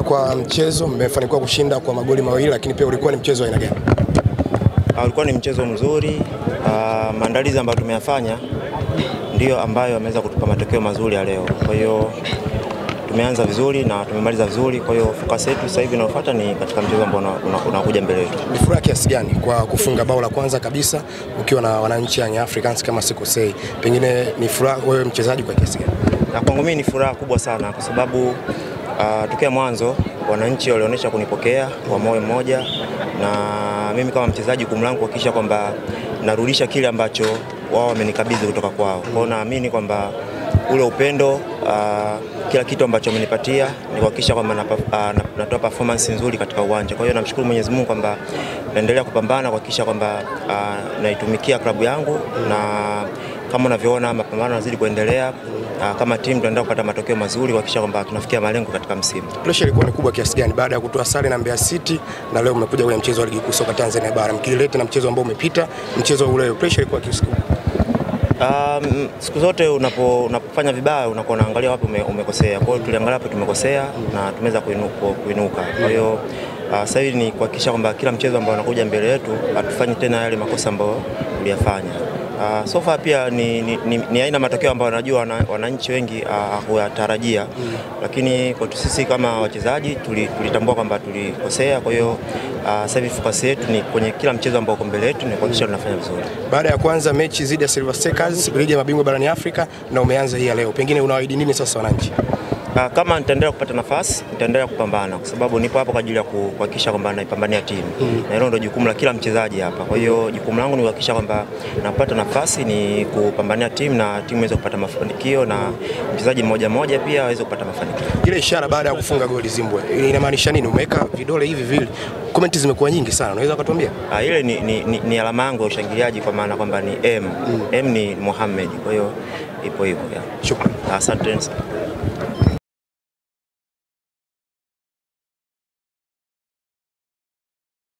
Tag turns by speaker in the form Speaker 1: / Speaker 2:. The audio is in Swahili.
Speaker 1: Kwa mchezo mmefanikiwa kushinda kwa magoli mawili, lakini pia ulikuwa ni mchezo wa aina gani?
Speaker 2: Ulikuwa ni mchezo mzuri. Maandalizi ambayo tumeyafanya ndio ambayo yameweza kutupa matokeo mazuri ya leo. Kwa hiyo tumeanza vizuri na tumemaliza vizuri. Kwa hiyo focus yetu sasa hivi inayofuata ni katika mchezo ambao unakuja mbele yetu.
Speaker 1: Ni furaha kiasi gani kwa kufunga bao la kwanza kabisa ukiwa na wananchi Young Africans kama sikosei? Pengine ni furaha wewe mchezaji kwa kiasi gani?
Speaker 2: Na kwangu mimi ni furaha kubwa sana kwa sababu tokea mwanzo wananchi walionyesha kunipokea kwa moyo mmoja, na mimi kama mchezaji jukumu langu kuhakikisha kwamba narudisha kile ambacho wao wamenikabidhi kutoka kwao. Kwa hiyo naamini kwamba ule upendo, kila kitu ambacho wamenipatia ni kuhakikisha kwamba natoa performance nzuri katika uwanja. Kwa hiyo namshukuru Mwenyezi Mungu kwamba naendelea kupambana kuhakikisha kwamba naitumikia klabu yangu, na kama unavyoona mapambano yanazidi kuendelea. Kama timu tunaendelea kupata matokeo mazuri kuhakikisha kwamba tunafikia malengo katika msimu.
Speaker 1: Pressure ilikuwa ni kubwa kiasi gani baada ya kutoa sare na Mbeya City na leo mmekuja kwenye mchezo wa ligi kuu soka Tanzania bara, mkileta na mchezo ambao umepita, mchezo ule pressure ilikuwa kiasi gani?
Speaker 2: Siku zote unapofanya vibaya unakuwa unaangalia wapi umekosea. Kwa hiyo tuliangalia wapi tumekosea na tumeweza kuinuka. Kwa hiyo sasa hivi ni kuhakikisha kwamba kila mchezo ambao unakuja mbele yetu hatufanyi tena yale makosa ambayo tuliyafanya. So far pia ni aina matokeo ambayo najua wananchi wengi hawatarajia, lakini kwa sisi kama wachezaji tulitambua kwamba tulikosea. Kwa hiyo sasa hivi focus yetu ni kwenye kila mchezo ambao uko mbele yetu ni kuhakikisha tunafanya vizuri.
Speaker 1: Baada ya kwanza mechi dhidi ya Silver Strikers, ligi ya mabingwa barani Afrika, na umeanza hii leo, pengine unawaahidi nini sasa wananchi?
Speaker 2: Kama nitaendelea kupata nafasi, nitaendelea kupambana kwa sababu nipo hapo kwa ajili ya kuhakikisha kwamba naipambania timu. Na hilo ndio jukumu la kila mchezaji hapa. Kwa hiyo jukumu langu ni kuhakikisha kwamba napata nafasi ni kupambania timu na timu iweze kupata mafanikio, na mchezaji mmoja mmoja pia aweze kupata mafanikio.
Speaker 1: Ile ishara baada ya kufunga goli Zimbwe inamaanisha nini? Umeweka vidole hivi vile. Comment zimekuwa nyingi sana. Unaweza kutuambia?
Speaker 2: Ile ni alama yangu ya ushangiliaji, kwa maana kwamba ni M. M ni Mohamed. Kwa hiyo ipo hivyo.
Speaker 1: Shukrani.
Speaker 2: Asante sana.